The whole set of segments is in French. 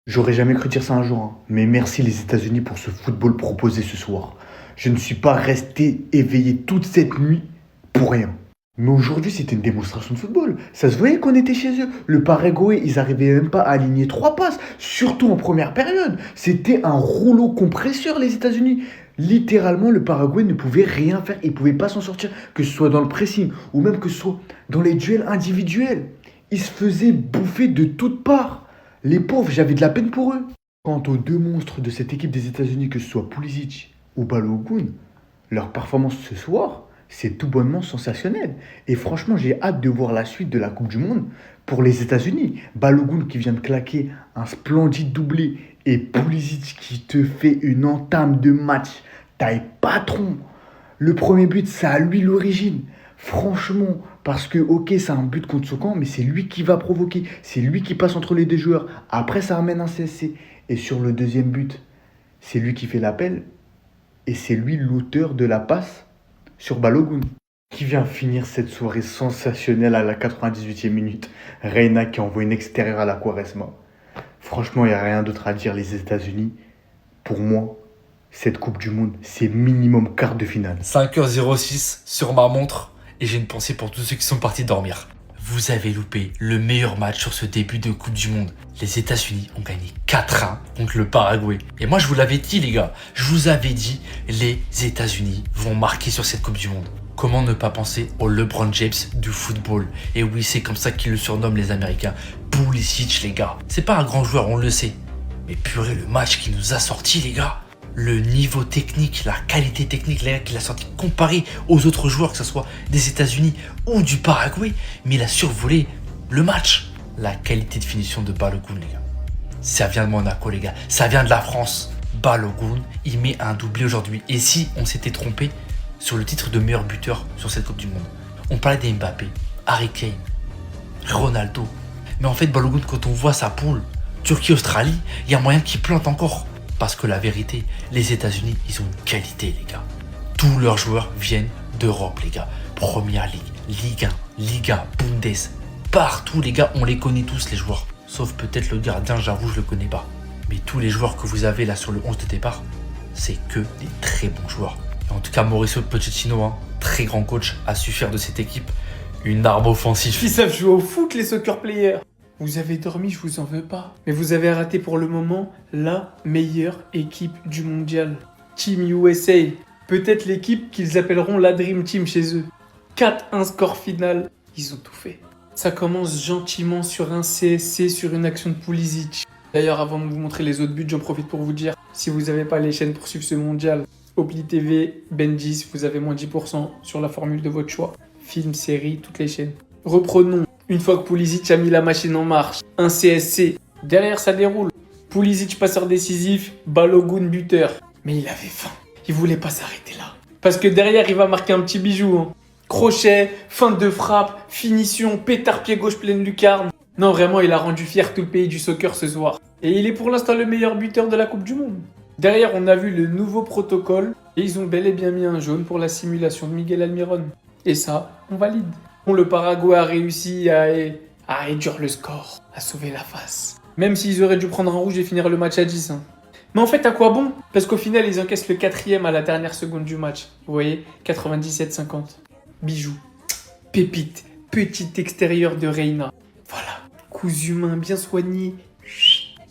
J'aurais jamais cru dire ça un jour, hein. Mais merci les États-Unis pour ce football proposé ce soir. Je ne suis pas resté éveillé toute cette nuit pour rien. Mais aujourd'hui, c'était une démonstration de football. Ça se voyait qu'on était chez eux. Le Paraguay, ils arrivaient même pas à aligner trois passes, surtout en première période. C'était un rouleau compresseur, les États-Unis. Littéralement, le Paraguay ne pouvait rien faire. Il ne pouvait pas s'en sortir, que ce soit dans le pressing ou même que ce soit dans les duels individuels. Ils se faisaient bouffer de toutes parts. Les pauvres, j'avais de la peine pour eux. Quant aux deux monstres de cette équipe des États-Unis, que ce soit Pulisic ou Balogun, leur performance ce soir, c'est tout bonnement sensationnel. Et franchement, j'ai hâte de voir la suite de la Coupe du Monde pour les États-Unis. Balogun qui vient de claquer un splendide doublé et Pulisic qui te fait une entame de match taille patron. Le premier but, c'est à lui l'origine. Franchement, parce que, ok, c'est un but contre son camp, mais c'est lui qui va provoquer. C'est lui qui passe entre les deux joueurs. Après, ça ramène un CSC. Et sur le deuxième but, c'est lui qui fait l'appel. Et c'est lui l'auteur de la passe sur Balogun. Qui vient finir cette soirée sensationnelle à la 98e minute. Reina qui envoie une extérieure à la Quaresma. Franchement, il n'y a rien d'autre à dire, les États-Unis. Pour moi, cette Coupe du Monde, c'est minimum quart de finale. 5h06 sur ma montre et j'ai une pensée pour tous ceux qui sont partis dormir. Vous avez loupé le meilleur match sur ce début de Coupe du Monde. Les États-Unis ont gagné 4-1 contre le Paraguay. Et moi, je vous l'avais dit, les gars. Je vous avais dit, les États-Unis vont marquer sur cette Coupe du Monde. Comment ne pas penser au LeBron James du football? Et oui, c'est comme ça qu'ils le surnomment les Américains. Pulisic, les gars. C'est pas un grand joueur, on le sait. Mais purée, le match qu'il nous a sorti, les gars. Le niveau technique, la qualité technique, les gars, qu'il a sorti comparé aux autres joueurs, que ce soit des États-Unis ou du Paraguay. Mais il a survolé le match. La qualité de finition de Balogun, les gars. Ça vient de Monaco, les gars. Ça vient de la France. Balogun, il met un doublé aujourd'hui. Et si on s'était trompé sur le titre de meilleur buteur sur cette Coupe du Monde, on parlait d'Mbappé, Harry Kane, Ronaldo. Mais en fait, Balogun, quand on voit sa poule, Turquie-Australie, il y a moyen qu'il plante encore. Parce que la vérité, les États-Unis, ils ont une qualité, les gars. Tous leurs joueurs viennent d'Europe, les gars. Première Ligue, Ligue 1, Liga, Bundes. Partout, les gars, on les connaît tous, les joueurs. Sauf peut-être le gardien, j'avoue, je le connais pas. Mais tous les joueurs que vous avez là sur le 11 de départ, c'est que des très bons joueurs. Et en tout cas, Mauricio Pochettino, très grand coach, a su faire de cette équipe une arme offensive. Ils savent jouer au foot, les soccer players. Vous avez dormi, je vous en veux pas. Mais vous avez raté pour le moment la meilleure équipe du mondial. Team USA. Peut-être l'équipe qu'ils appelleront la Dream Team chez eux. 4-1 score final. Ils ont tout fait. Ça commence gentiment sur un CSC, sur une action de Pulisic. D'ailleurs, avant de vous montrer les autres buts, j'en profite pour vous dire, si vous n'avez pas les chaînes pour suivre ce mondial, Obli TV, Ben10, vous avez moins 10% sur la formule de votre choix. Film, série, toutes les chaînes. Reprenons. Une fois que Pulisic a mis la machine en marche, un CSC, derrière ça déroule. Pulisic passeur décisif, Balogun buteur. Mais il avait faim, il voulait pas s'arrêter là. Parce que derrière il va marquer un petit bijou. Crochet, feinte de frappe, finition, pétard pied gauche pleine lucarne. Non vraiment il a rendu fier tout le pays du soccer ce soir. Et il est pour l'instant le meilleur buteur de la Coupe du Monde. Derrière on a vu le nouveau protocole et ils ont bel et bien mis un jaune pour la simulation de Miguel Almiron. Et ça, on valide. Le Paraguay a réussi à réduire le score, à sauver la face. Même s'ils auraient dû prendre un rouge et finir le match à 10. Mais en fait, à quoi bon? Parce qu'au final, ils encaissent le 4e à la dernière seconde du match. Vous voyez, 97-50. Bijou, pépite, petit extérieur de Reina. Voilà, cousu humain bien soigné.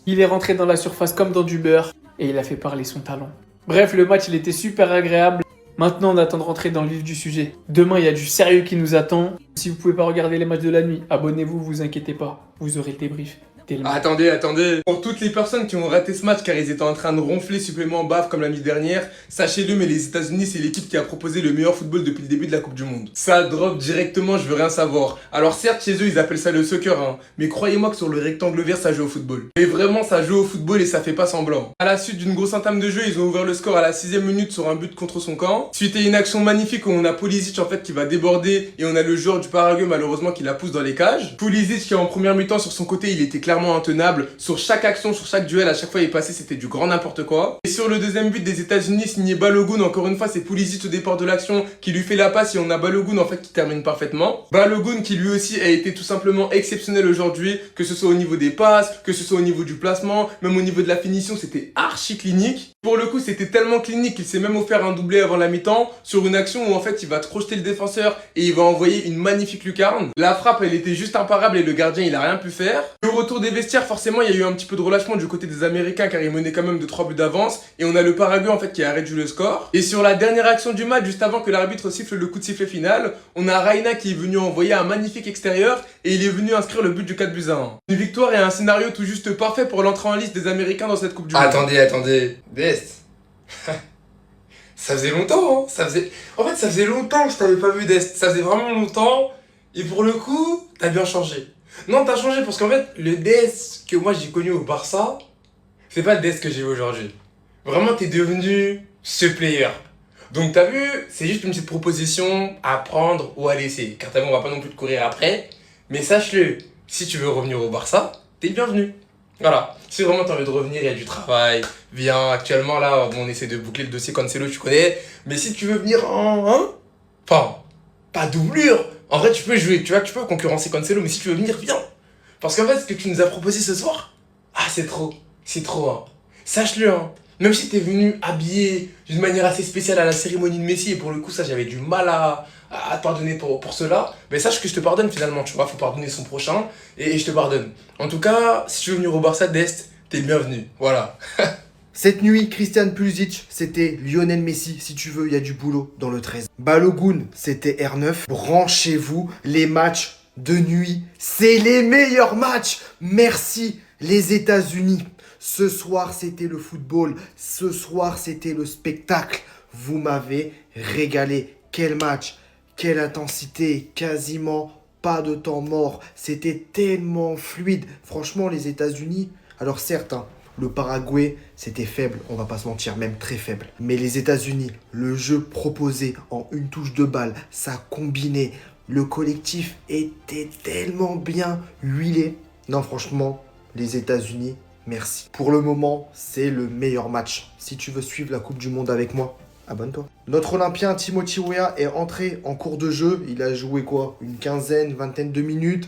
Il est rentré dans la surface comme dans du beurre et il a fait parler son talent. Bref, le match, il était super agréable. Maintenant, on attend de rentrer dans le vif du sujet. Demain, il y a du sérieux qui nous attend. Si vous pouvez pas regarder les matchs de la nuit, abonnez-vous, vous inquiétez pas. Vous aurez le débrief. Attendez. Pour toutes les personnes qui ont raté ce match car ils étaient en train de ronfler supplément baf comme la nuit dernière, sachez-le, mais les États-Unis, c'est l'équipe qui a proposé le meilleur football depuis le début de la Coupe du Monde. Ça drop directement, je veux rien savoir. Alors certes, chez eux, ils appellent ça le soccer, mais croyez-moi que sur le rectangle vert, ça joue au football. Mais vraiment, ça joue au football et ça fait pas semblant. À la suite d'une grosse entame de jeu, ils ont ouvert le score à la 6e minute sur un but contre son camp. Suite à une action magnifique où on a Pulisic en fait qui va déborder et on a le joueur du Paraguay malheureusement qui la pousse dans les cages. Pulisic qui en première mi-temps sur son côté, il était clairement clairement intenable. Sur chaque action, sur chaque duel, à chaque fois il passait, c'était du grand n'importe quoi. Et sur le deuxième but des États-Unis, signé Balogun, encore une fois, c'est Pulisic au départ de l'action qui lui fait la passe et on a Balogun en fait qui termine parfaitement. Balogun qui lui aussi a été tout simplement exceptionnel aujourd'hui, que ce soit au niveau des passes, que ce soit au niveau du placement, même au niveau de la finition, c'était archi clinique. Pour le coup, c'était tellement clinique qu'il s'est même offert un doublé avant la mi-temps sur une action où en fait il va projeter le défenseur et il va envoyer une magnifique lucarne. La frappe, elle était juste imparable et le gardien, il a rien pu faire. Et au retour des vestiaires, forcément, il y a eu un petit peu de relâchement du côté des Américains car ils menaient quand même de 3 buts d'avance et on a le Paraguay en fait qui a réduit le score. Et sur la dernière action du match, juste avant que l'arbitre siffle le coup de sifflet final, on a Reina qui est venu envoyer un magnifique extérieur et il est venu inscrire le but du 4-1. Une victoire et un scénario tout juste parfait pour l'entrée en liste des Américains dans cette Coupe du Monde. Attendez. Dest. Ça faisait longtemps, hein. En fait, ça faisait longtemps que je t'avais pas vu, Dest. Ça faisait vraiment longtemps. Et pour le coup, t'as bien changé. Non, t'as changé parce qu'en fait, le Dest que moi j'ai connu au Barça, c'est pas le Dest que j'ai vu aujourd'hui. Vraiment, t'es devenu ce player. Donc t'as vu, c'est juste une petite proposition à prendre ou à laisser. Car t'as vu, on va pas non plus te courir après. Mais sache-le, si tu veux revenir au Barça, t'es bienvenu. Voilà, si vraiment t'as envie de revenir, il y a du travail, viens, actuellement là, bon, on essaie de boucler le dossier Cancelo, tu connais, mais si tu veux venir enfin, pas doublure, en vrai tu peux jouer, tu vois, tu peux concurrencer Cancelo, mais si tu veux venir, viens, parce qu'en fait, ce que tu nous as proposé ce soir, c'est trop, hein, sache-le, hein, même si t'es venu habillé d'une manière assez spéciale à la cérémonie de Messi, et pour le coup, ça, j'avais du mal à te pardonner pour cela, mais sache que je te pardonne finalement, tu vois, faut pardonner son prochain, et je te pardonne. En tout cas, si tu veux venir au Barça d'Est, t'es le bienvenu, voilà. Cette nuit, Christian Pulisic, c'était Lionel Messi. Si tu veux, il y a du boulot dans le 13. Balogun, c'était R9. Branchez-vous, les matchs de nuit, c'est les meilleurs matchs. Merci les États-Unis. Ce soir, c'était le football. Ce soir, c'était le spectacle. Vous m'avez régalé. Quel match, quelle intensité, quasiment pas de temps mort. C'était tellement fluide. Franchement, les États-Unis, alors certes, le Paraguay, c'était faible, on va pas se mentir, même très faible. Mais les États-Unis, le jeu proposé en une touche de balle, ça combinait. Le collectif était tellement bien huilé. Non, franchement, les États-Unis, merci. Pour le moment, c'est le meilleur match. Si tu veux suivre la Coupe du Monde avec moi, abonne-toi. Notre Olympien Timothy Weah est entré en cours de jeu. Il a joué quoi? Une quinzaine, vingtaine de minutes.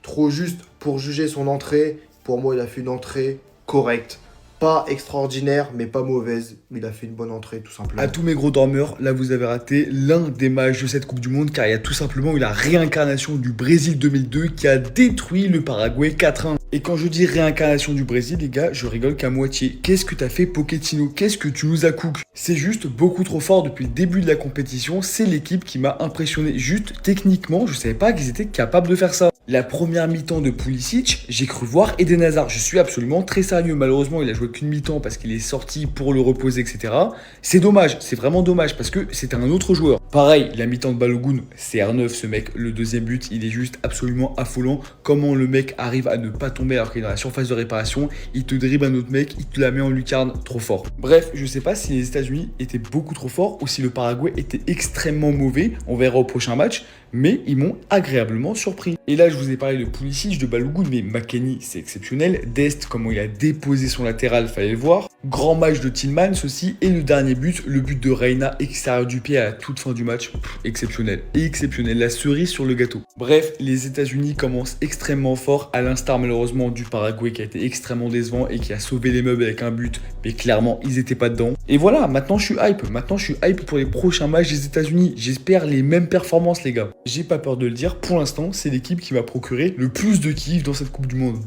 Trop juste pour juger son entrée. Pour moi, il a fait une entrée correcte. Pas extraordinaire, mais pas mauvaise. Il a fait une bonne entrée, tout simplement. À tous mes gros dormeurs, là vous avez raté l'un des matchs de cette Coupe du Monde car il y a tout simplement eu la réincarnation du Brésil 2002 qui a détruit le Paraguay 4-1. Et quand je dis réincarnation du Brésil, les gars, je rigole qu'à moitié. Qu'est-ce que t'as fait, Pochettino? Qu'est-ce que tu nous as cook? C'est juste beaucoup trop fort depuis le début de la compétition. C'est l'équipe qui m'a impressionné. Juste techniquement, je savais pas qu'ils étaient capables de faire ça. La première mi-temps de Pulisic, j'ai cru voir Eden Hazard. Je suis absolument très sérieux. Malheureusement, il a joué qu'une mi-temps parce qu'il est sorti pour le reposer, etc. C'est dommage, c'est vraiment dommage parce que c'était un autre joueur. Pareil, la mi-temps de Balogun, c'est R9 ce mec. Le deuxième but, il est juste absolument affolant. Comment le mec arrive à ne pas tomber alors qu'il est dans la surface de réparation, il te dribble un autre mec, il te la met en lucarne, trop fort. Bref, je sais pas si les États-Unis étaient beaucoup trop forts ou si le Paraguay était extrêmement mauvais. On verra au prochain match. Mais ils m'ont agréablement surpris. Et là, je vous ai parlé de Pulisic, de Balogun, mais McKennie, c'est exceptionnel. Dest, comment il a déposé son latéral, fallait le voir. Grand match de Tillmans aussi. Et le dernier but, le but de Reina, extérieur du pied à la toute fin du match. Exceptionnel. Exceptionnel. La cerise sur le gâteau. Bref, les États-Unis commencent extrêmement fort, à l'instar malheureusement du Paraguay qui a été extrêmement décevant et qui a sauvé les meubles avec un but. Mais clairement, ils étaient pas dedans. Et voilà, maintenant je suis hype. Maintenant, je suis hype pour les prochains matchs des États-Unis. J'espère les mêmes performances, les gars. J'ai pas peur de le dire, pour l'instant, c'est l'équipe qui m'a procuré le plus de kiff dans cette Coupe du Monde.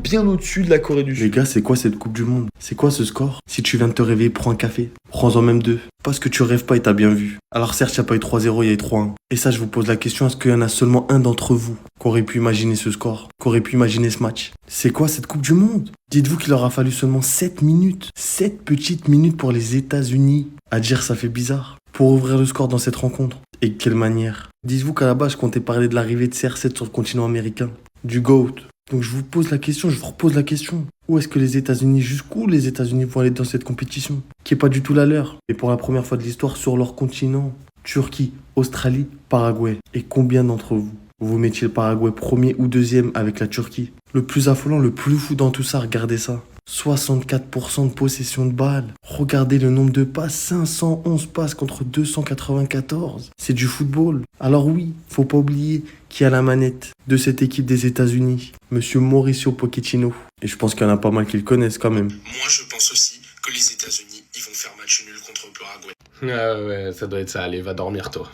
Bien au-dessus de la Corée du Sud. Les gars, c'est quoi cette Coupe du Monde? C'est quoi ce score? Si tu viens de te réveiller, prends un café. Prends-en même deux. Parce que tu rêves pas et t'as bien vu. Alors certes, il n'y a pas eu 3-0, il y a eu 3-1. Et ça, je vous pose la question, est-ce qu'il y en a seulement un d'entre vous qui aurait pu imaginer ce score? Qui aurait pu imaginer ce match? C'est quoi cette Coupe du Monde? Dites-vous qu'il aura fallu seulement 7 minutes. 7 petites minutes pour les États-Unis. À dire, ça fait bizarre. Pour ouvrir le score dans cette rencontre. Et de quelle manière? Dites-vous qu'à la base, je comptais parler de l'arrivée de CR7 sur le continent américain. Du GOAT. Donc je vous pose la question, je vous repose la question. Où est-ce que les États-Unis, jusqu'où les États-Unis vont aller dans cette compétition? Qui est pas du tout la leur. Et pour la première fois de l'histoire sur leur continent. Turquie, Australie, Paraguay. Et combien d'entre vous, vous mettiez le Paraguay premier ou deuxième avec la Turquie? Le plus affolant, le plus fou dans tout ça, regardez ça. 64% de possession de balle. Regardez le nombre de passes, 511 passes contre 294. C'est du football. Alors oui, faut pas oublier qui a la manette de cette équipe des États-Unis, Monsieur Mauricio Pochettino. Et je pense qu'il y en a pas mal qui le connaissent quand même. Moi, je pense aussi que les États-Unis, ils vont faire match nul contre le Paraguay. Ah ouais, ça doit être ça. Allez, va dormir, toi.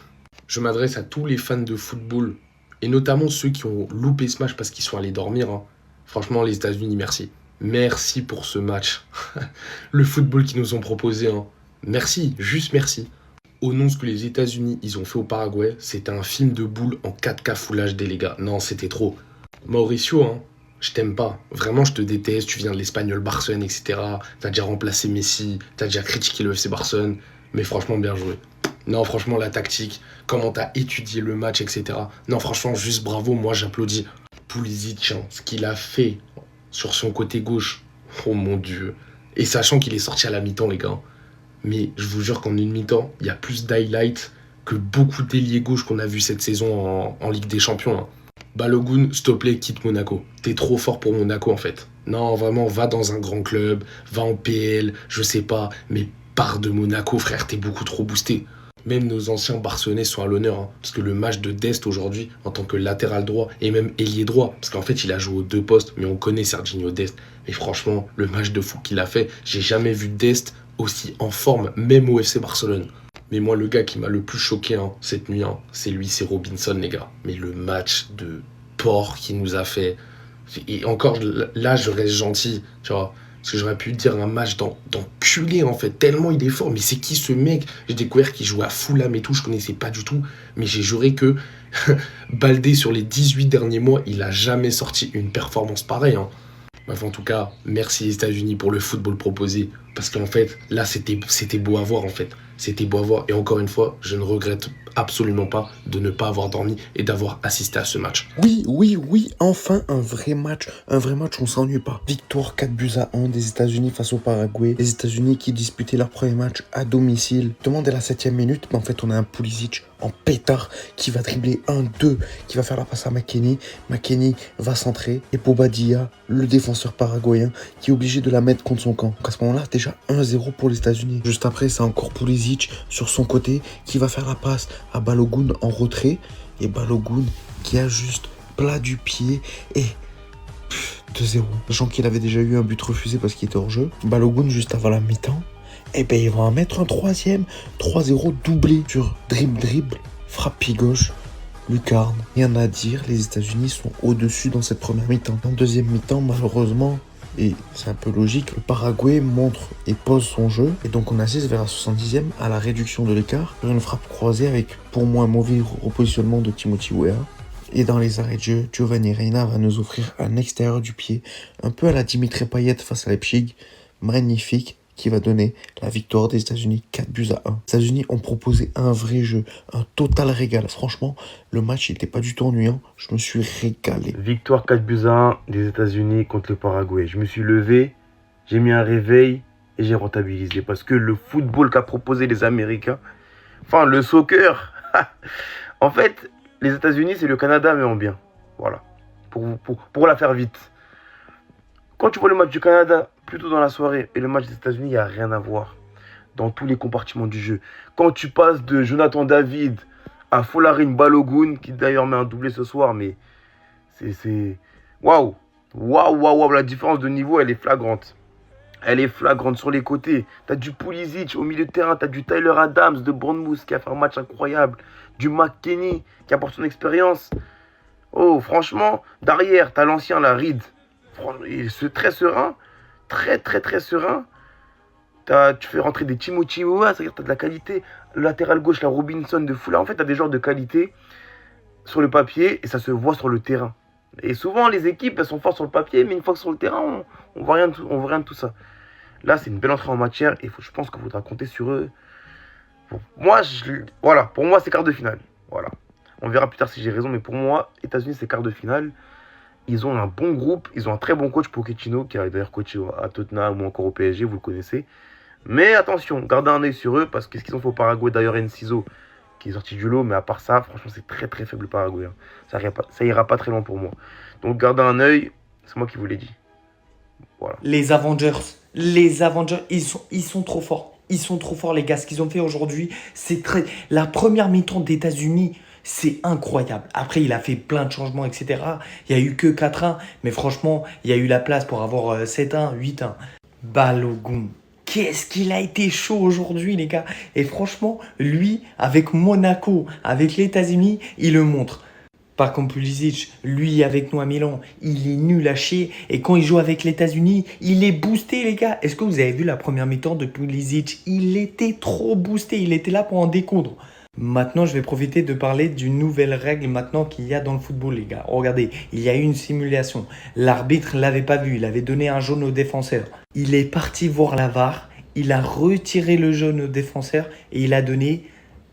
Je m'adresse à tous les fans de football, et notamment ceux qui ont loupé ce match parce qu'ils sont allés dormir. Hein. Franchement, les États-Unis, merci. Merci pour ce match. Le football qu'ils nous ont proposé. Hein. Merci, juste merci. Au nom de ce que les États-Unis ils ont fait au Paraguay, c'était un film de boule en 4K Full HD, les gars. Non, c'était trop. Mauricio, hein, je t'aime pas. Vraiment, je te déteste. Tu viens de l'Espagnol Barcelone, etc. T'as déjà remplacé Messi. T'as déjà critiqué le FC Barcelone. Mais franchement, bien joué. Non, franchement, la tactique, comment t'as étudié le match, etc. Non, franchement, juste bravo. Moi, j'applaudis. Pulisic, hein, ce qu'il a fait sur son côté gauche. Oh mon Dieu. Et sachant qu'il est sorti à la mi-temps, les gars. Mais je vous jure qu'en une mi-temps, il y a plus d'highlights que beaucoup d'ailiers gauche qu'on a vu cette saison en Ligue des Champions. Hein. Balogun, s'il te plaît, quitte Monaco. T'es trop fort pour Monaco, en fait. Non, vraiment, va dans un grand club, va en PL, je sais pas, mais pars de Monaco, frère, t'es beaucoup trop boosté. Même nos anciens Barcelonais sont à l'honneur, hein, parce que le match de Dest aujourd'hui, en tant que latéral droit, et même ailier droit, parce qu'en fait, il a joué aux deux postes, mais on connaît Serginho Dest. Mais franchement, le match de fou qu'il a fait, j'ai jamais vu Dest aussi en forme, même au FC Barcelone. Mais moi, le gars qui m'a le plus choqué cette nuit, c'est lui, c'est Robinson, les gars. Mais le match de porc qu'il nous a fait. Et encore, là, je reste gentil, tu vois. Parce que j'aurais pu dire un match d'enculé, en fait. Tellement il est fort. Mais c'est qui ce mec? J'ai découvert qu'il jouait à Fulham et tout. Je connaissais pas du tout. Mais j'ai juré que Baldé, sur les 18 derniers mois, il a jamais sorti une performance pareille. Hein. Bref, en tout cas, merci les États-Unis pour le football proposé. Parce qu'en fait, là, c'était beau à voir, en fait. C'était beau à voir. Et encore une fois, je ne regrette absolument pas de ne pas avoir dormi et d'avoir assisté à ce match. Oui, enfin un vrai match, on s'ennuie pas. Victoire 4-1 des États-Unis face au Paraguay. Les États-Unis qui disputaient leur premier match à domicile. Demande dès la 7e minute, mais en fait on a un Pulisic en pétard qui va dribbler 1-2, qui va faire la passe à McKennie. McKennie va centrer et Bobadilla, le défenseur paraguayen, qui est obligé de la mettre contre son camp. Donc à ce moment-là, déjà 1-0 pour les États-Unis. Juste après, c'est encore Pulisic sur son côté qui va faire la passe à Balogun en retrait. Et Balogun qui ajuste plat du pied et 2-0. Sachant qu'il avait déjà eu un but refusé parce qu'il était hors jeu. Balogun juste avant la mi-temps. Et ben ils vont en mettre un troisième. 3-0 doublé sur dribble, frappe pied gauche, lucarne. Rien à dire, les États-Unis sont au-dessus dans cette première mi-temps. En deuxième mi-temps, malheureusement, et c'est un peu logique, le Paraguay montre et pose son jeu. Et donc on assiste vers la 70e à la réduction de l'écart sur une frappe croisée avec pour moi un mauvais repositionnement de Timothy Weah. Et dans les arrêts de jeu, Giovanni Reina va nous offrir un extérieur du pied, un peu à la Dimitri Payet face à Leipzig, magnifique, qui va donner la victoire des États-Unis 4-1. Les États-Unis ont proposé un vrai jeu, un total régal. Franchement, le match n'était pas du tout ennuyant. Je me suis régalé. Victoire 4-1 des États-Unis contre le Paraguay. Je me suis levé, j'ai mis un réveil et j'ai rentabilisé. Parce que le football qu'a proposé les Américains, enfin le soccer, en fait, les États-Unis c'est le Canada mais en bien. Voilà, pour la faire vite. Quand tu vois le match du Canada plutôt dans la soirée et le match des États-Unis, il n'y a rien à voir dans tous les compartiments du jeu. Quand tu passes de Jonathan David à Folarin Balogun, qui d'ailleurs met un doublé ce soir, mais c'est... Waouh, la différence de niveau, elle est flagrante. Elle est flagrante sur les côtés. T'as du Pulisic au milieu de terrain, t'as du Tyler Adams de Bournemouth qui a fait un match incroyable, du McKennie qui apporte son expérience. Oh, franchement, derrière, t'as l'ancien, la Reed. C'est très serein, très serein. Tu fais rentrer des Timothy Weah, c'est-à-dire tu as de la qualité. Le latéral gauche, la Robinson de Fulham. En fait, tu as des joueurs de qualité sur le papier et ça se voit sur le terrain. Et souvent, les équipes, elles sont fortes sur le papier, mais une fois que sur le terrain, on voit rien de tout ça. Là, c'est une belle entrée en matière et je pense qu'il faudra compter sur eux. Pour moi, c'est quart de finale. Voilà. On verra plus tard si j'ai raison, mais pour moi, États-Unis, c'est quart de finale. Ils ont un bon groupe, ils ont un très bon coach, Pochettino, qui a d'ailleurs coaché à Tottenham ou encore au PSG, vous le connaissez. Mais attention, gardez un œil sur eux, parce que ce qu'ils ont fait au Paraguay, d'ailleurs Enciso, qui est sorti du lot, mais à part ça, franchement, c'est très faible le Paraguay. Hein. Ça ira pas très loin pour moi. Donc gardez un œil, C'est moi qui vous l'ai dit. Voilà. Les Avengers, ils sont trop forts. Ils sont trop forts, les gars. Ce qu'ils ont fait aujourd'hui, c'est très... La première mi-temps des États-Unis, c'est incroyable. Après, il a fait plein de changements, etc. Il n'y a eu que 4-1. Mais franchement, il y a eu la place pour avoir 7-1, 8-1. Balogun. Qu'est-ce qu'il a été chaud aujourd'hui, les gars. Et franchement, lui, avec Monaco, avec les États-Unis, il le montre. Par contre, Pulisic, lui, avec nous à Milan, il est nul à chier. Et quand il joue avec les États-Unis, il est boosté, les gars. Est-ce que vous avez vu la première mi-temps de Pulisic? Il était trop boosté. Il était là pour en découdre. Maintenant, je vais profiter de parler d'une nouvelle règle maintenant qu'il y a dans le football, les gars. Regardez, il y a eu une simulation. L'arbitre ne l'avait pas vu. Il avait donné un jaune au défenseur. Il est parti voir la VAR. Il a retiré le jaune au défenseur et il a donné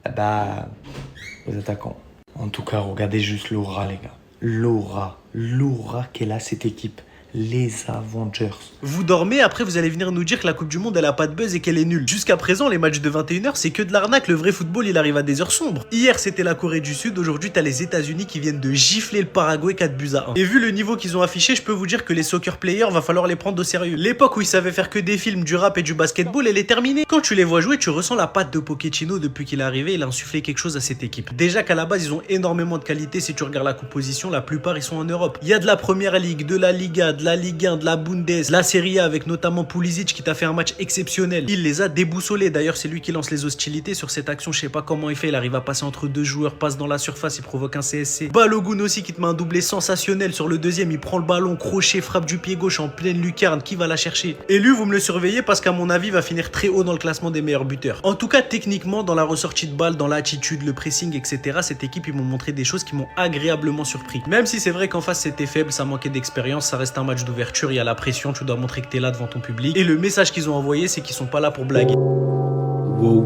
aux attaquants. En tout cas, regardez juste l'aura, les gars. L'aura qu'elle a cette équipe. Les Avengers. Vous dormez, après vous allez venir nous dire que la Coupe du Monde elle a pas de buzz et qu'elle est nulle. Jusqu'à présent, les matchs de 21h c'est que de l'arnaque, le vrai football il arrive à des heures sombres. Hier c'était la Corée du Sud, aujourd'hui t'as les États-Unis qui viennent de gifler le Paraguay 4-1. Et vu le niveau qu'ils ont affiché, je peux vous dire que les soccer players va falloir les prendre au sérieux. L'époque où ils savaient faire que des films, du rap et du basketball, elle est terminée. Quand tu les vois jouer, tu ressens la patte de Pochettino depuis qu'il est arrivé, il a insufflé quelque chose à cette équipe. Déjà qu'à la base ils ont énormément de qualité, si tu regardes la composition, la plupart ils sont en Europe. Il y a de la Première Ligue, de la Liga, de la Ligue 1, de la Bundes, la Serie A avec notamment Pulisic qui t'a fait un match exceptionnel. Il les a déboussolés. D'ailleurs, c'est lui qui lance les hostilités sur cette action. Je sais pas comment il fait. Il arrive à passer entre deux joueurs, passe dans la surface, il provoque un CSC. Balogun aussi qui te met un doublé sensationnel sur le deuxième. Il prend le ballon, crochet, frappe du pied gauche en pleine lucarne. Qui va la chercher? Et lui, vous me le surveillez parce qu'à mon avis, il va finir très haut dans le classement des meilleurs buteurs. En tout cas, techniquement, dans la ressortie de balle, dans l'attitude, le pressing, etc., cette équipe, ils m'ont montré des choses qui m'ont agréablement surpris. Même si c'est vrai qu'en face, c'était faible, ça manquait d'expérience, ça reste un match d'ouverture, il y a la pression, tu dois montrer que t'es là devant ton public. Et le message qu'ils ont envoyé, c'est qu'ils sont pas là pour blaguer. Wow.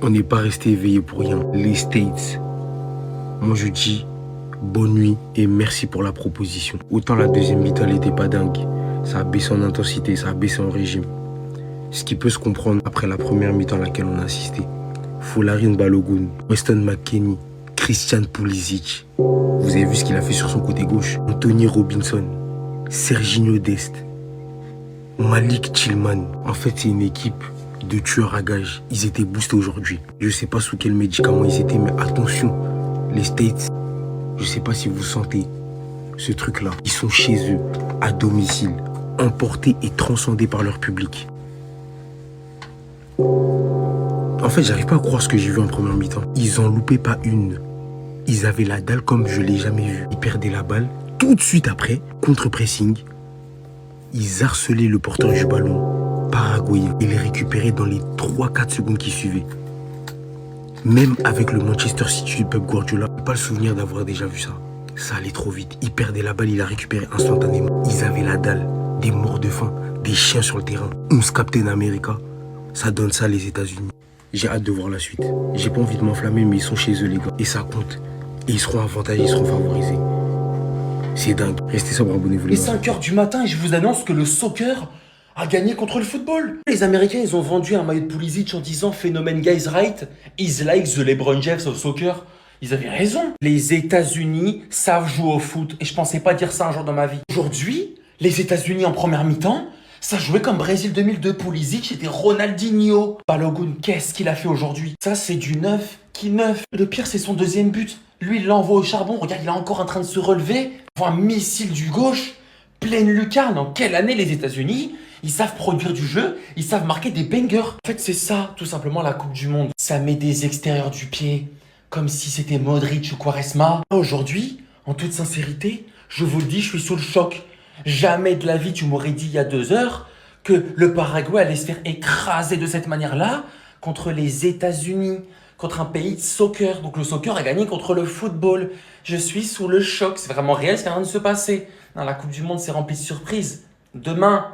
On n'est pas resté éveillé pour rien. Les States. Moi je dis bonne nuit et merci pour la proposition. Autant la deuxième mi-temps elle était pas dingue. Ça a baissé en intensité, ça a baissé en régime. Ce qui peut se comprendre après la première mi-temps à laquelle on a assisté. Folarin Balogun, Weston McKennie, Christian Pulisic. Vous avez vu ce qu'il a fait sur son côté gauche. Anthony Robinson, Serginho Dest, Malik Tillman. En fait, c'est une équipe de tueurs à gages. Ils étaient boostés aujourd'hui. Je sais pas sous quel médicament ils étaient, mais attention, les States, je sais pas si vous sentez ce truc-là. Ils sont chez eux, à domicile, emportés et transcendés par leur public. En fait, j'arrive pas à croire ce que j'ai vu en première mi-temps. Ils en loupaient pas une. Ils avaient la dalle comme je l'ai jamais vu. Ils perdaient la balle. Tout de suite après, contre-pressing, ils harcelaient le porteur du ballon paraguayen. Ils les récupéraient dans les 3-4 secondes qui suivaient. Même avec le Manchester City de Pep Guardiola, pas le souvenir d'avoir déjà vu ça. Ça allait trop vite. Ils perdaient la balle, ils la récupéraient instantanément. Ils avaient la dalle, des morts de faim, des chiens sur le terrain. 11 Captain America, ça donne ça les États-Unis. J'ai hâte de voir la suite. J'ai pas envie de m'enflammer, mais ils sont chez eux les gars. Et ça compte. Et ils seront avantagés, ils seront favorisés. C'est dingue. Restez sobre, abonnez-vous les Il est gars. 5h du matin et je vous annonce que le soccer a gagné contre le football. Les Américains, ils ont vendu un maillot de Pulisic en disant phénomène guys right is like the LeBron James of soccer. Ils avaient raison. Les États-Unis savent jouer au foot et je pensais pas dire ça un jour dans ma vie. Aujourd'hui, les États-Unis en première mi-temps, ça jouait comme Brésil 2002. Pulisic, c'était Ronaldinho. Balogun, qu'est-ce qu'il a fait aujourd'hui? Ça, c'est du neuf qui neuf. Le pire, c'est son deuxième but. Lui, il l'envoie au charbon. Regarde, il est encore en train de se relever. Il voit un missile du gauche, pleine lucarne. En quelle année les États-Unis, ils savent produire du jeu, ils savent marquer des bangers. En fait, c'est ça, tout simplement, la Coupe du Monde. Ça met des extérieurs du pied, comme si c'était Modric ou Quaresma. Aujourd'hui, en toute sincérité, je vous le dis, je suis sous le choc. Jamais de la vie, tu m'aurais dit il y a 2 heures que le Paraguay allait se faire écraser de cette manière-là contre les États-Unis, contre un pays de soccer. Donc le soccer a gagné contre le football. Je suis sous le choc. C'est vraiment réel ce qui est en train de se passer. Non, la Coupe du Monde, c'est rempli de surprises. Demain,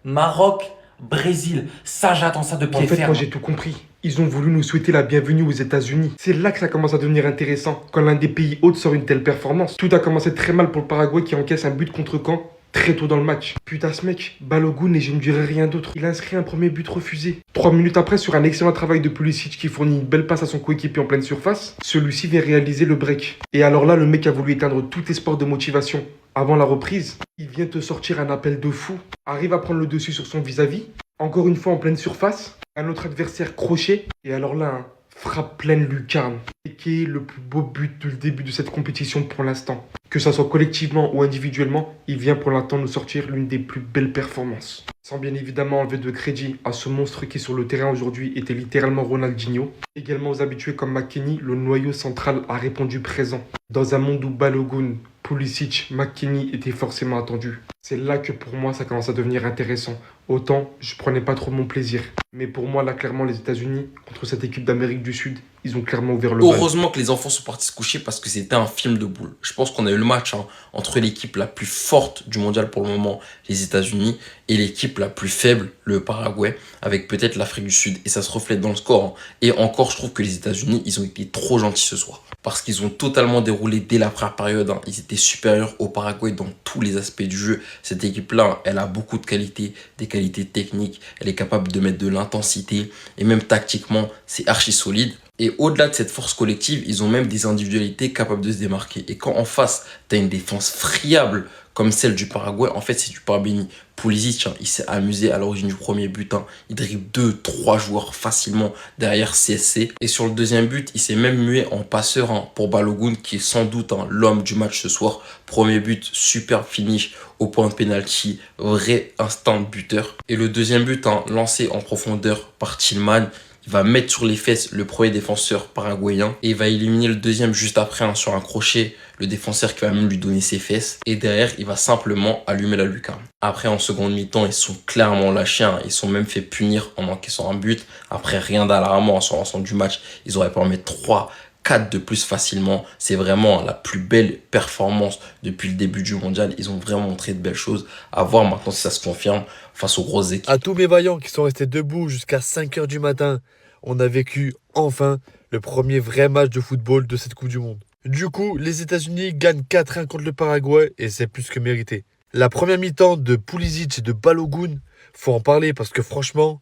Maroc, Brésil. Ça, j'attends ça de pied En fait, ferme. moi j'ai tout compris. Ils ont voulu nous souhaiter la bienvenue aux États-Unis. C'est là que ça commence à devenir intéressant, quand l'un des pays hôtes sort une telle performance. Tout a commencé très mal pour le Paraguay qui encaisse un but contre camp très tôt dans le match. Putain, ce mec, Balogun, et je ne dirai rien d'autre. Il a inscrit un premier but refusé. 3 minutes après, sur un excellent travail de Pulisic qui fournit une belle passe à son coéquipier en pleine surface, celui-ci vient réaliser le break. Et alors là, le mec a voulu éteindre tout espoir de motivation. Avant la reprise, il vient te sortir un appel de fou, arrive à prendre le dessus sur son vis-à-vis, encore une fois en pleine surface, un autre adversaire crochet, et alors là, frappe pleine lucarne. Et qui est le plus beau but du début de cette compétition pour l'instant. Que ça soit collectivement ou individuellement, il vient pour l'instant nous sortir l'une des plus belles performances. Sans bien évidemment enlever de crédit à ce monstre qui sur le terrain aujourd'hui était littéralement Ronaldinho. Également aux habitués comme McKennie, le noyau central a répondu présent. Dans un monde où Balogun, Pulisic, McKennie étaient forcément attendus. C'est là que pour moi ça commence à devenir intéressant. Autant je prenais pas trop mon plaisir. Mais pour moi là clairement les États-Unis contre cette équipe d'Amérique du Sud, ils ont clairement ouvert le bal. Heureusement que les enfants sont partis se coucher parce que c'était un film de boule. Je pense qu'on a eu le match entre l'équipe la plus forte du mondial pour le moment, les États-Unis, et l'équipe la plus faible, le Paraguay, avec peut-être l'Afrique du Sud. Et ça se reflète dans le score. Et encore, je trouve que les États-Unis, ils ont été trop gentils ce soir. Parce qu'ils ont totalement déroulé dès la première période. Ils étaient supérieurs au Paraguay dans tous les aspects du jeu. Cette équipe-là, elle a beaucoup de qualités, des qualités techniques. Elle est capable de mettre de l'intensité. Et même tactiquement, c'est archi solide. Et au-delà de cette force collective, ils ont même des individualités capables de se démarquer. Et quand en face, tu as une défense friable comme celle du Paraguay, en fait, c'est du pain béni. Pulisic, il s'est amusé à l'origine du premier but. Il dribble 2-3 joueurs facilement derrière CSC. Et sur le deuxième but, il s'est même mué en passeur pour Balogun, qui est sans doute l'homme du match ce soir. Premier but, super finish au point de pénalty, vrai instant buteur. Et le deuxième but, lancé en profondeur par Tillman. Il va mettre sur les fesses le premier défenseur paraguayen et il va éliminer le deuxième juste après sur un crochet, le défenseur qui va même lui donner ses fesses. Et derrière, il va simplement allumer la lucarne. Après, en seconde mi-temps, ils sont clairement lâchés. Ils sont même fait punir en encaissant un but. Après, rien d'alarmant sur l'ensemble du match. Ils auraient pu en mettre 3, 4 de plus facilement. C'est vraiment la plus belle performance depuis le début du mondial. Ils ont vraiment montré de belles choses. À voir maintenant si ça se confirme face aux grosses équipes. À tous mes vaillants qui sont restés debout jusqu'à 5h du matin, on a vécu enfin le premier vrai match de football de cette Coupe du Monde. Du coup, les États-Unis gagnent 4-1 contre le Paraguay et c'est plus que mérité. La première mi-temps de Pulisic et de Balogun, faut en parler parce que franchement,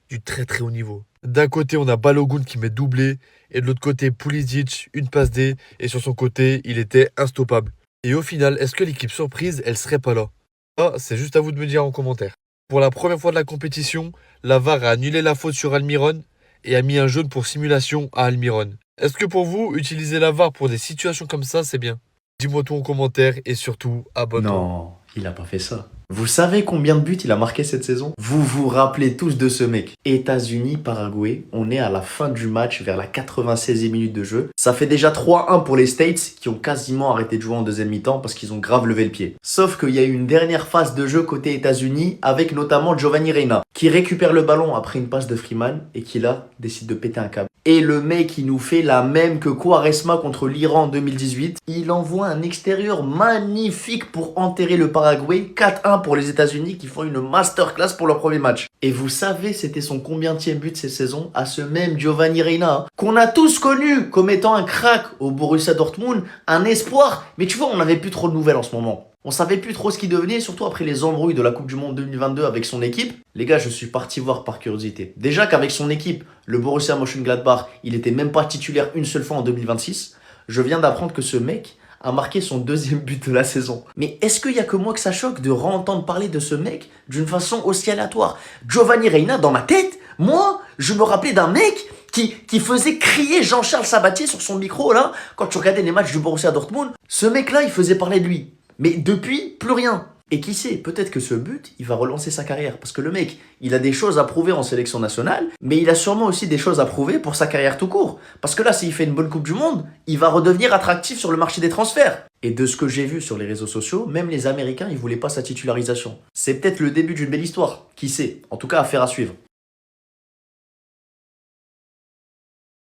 du très très haut niveau. D'un côté, on a Balogun qui met doublé et de l'autre côté, Pulisic, une passe D et sur son côté, il était instoppable. Et au final, est-ce que l'équipe surprise, elle serait pas là? Ah, c'est juste à vous de me dire en commentaire. Pour la première fois de la compétition, la VAR a annulé la faute sur Almiron et a mis un jaune pour simulation à Almiron. Est-ce que pour vous, utiliser la VAR pour des situations comme ça, c'est bien? Dis-moi tout en commentaire et surtout, abonne-toi. Non, il a pas fait ça. Vous savez combien de buts il a marqué cette saison? Vous vous rappelez tous de ce mec. États-Unis, Paraguay, on est à la fin du match vers la 96e minute de jeu. Ça fait déjà 3-1 pour les States qui ont quasiment arrêté de jouer en deuxième mi-temps parce qu'ils ont grave levé le pied. Sauf qu'il y a eu une dernière phase de jeu côté États-Unis avec notamment Giovanni Reina qui récupère le ballon après une passe de Freeman et qui là décide de péter un câble. Et le mec il nous fait la même que Quaresma contre l'Iran en 2018. Il envoie un extérieur magnifique pour enterrer le Paraguay. 4-1 pour les États-Unis qui font une masterclass pour leur premier match. Et vous savez c'était son combienième but cette saison à ce même Giovanni Reina qu'on a tous connu comme étant un crack au Borussia Dortmund, un espoir. Mais tu vois on n'avait plus trop de nouvelles en ce moment. On savait plus trop ce qu'il devenait, surtout après les embrouilles de la Coupe du Monde 2022 avec son équipe. Les gars, je suis parti voir par curiosité. Déjà qu'avec son équipe, le Borussia Mönchengladbach, il était même pas titulaire une seule fois en 2026. Je viens d'apprendre que ce mec a marqué son deuxième but de la saison. Mais est-ce qu'il y a que moi que ça choque de re-entendre parler de ce mec d'une façon aussi aléatoire? Giovanni Reina, dans ma tête, moi, je me rappelais d'un mec qui faisait crier Jean-Charles Sabatier sur son micro, là, quand tu regardais les matchs du Borussia Dortmund. Ce mec-là, il faisait parler de lui. Mais depuis, plus rien. Et qui sait, peut-être que ce but, il va relancer sa carrière. Parce que le mec, il a des choses à prouver en sélection nationale, mais il a sûrement aussi des choses à prouver pour sa carrière tout court. Parce que là, s'il fait une bonne Coupe du Monde, il va redevenir attractif sur le marché des transferts. Et de ce que j'ai vu sur les réseaux sociaux, même les Américains, ils voulaient pas sa titularisation. C'est peut-être le début d'une belle histoire. Qui sait? En tout cas, affaire à suivre.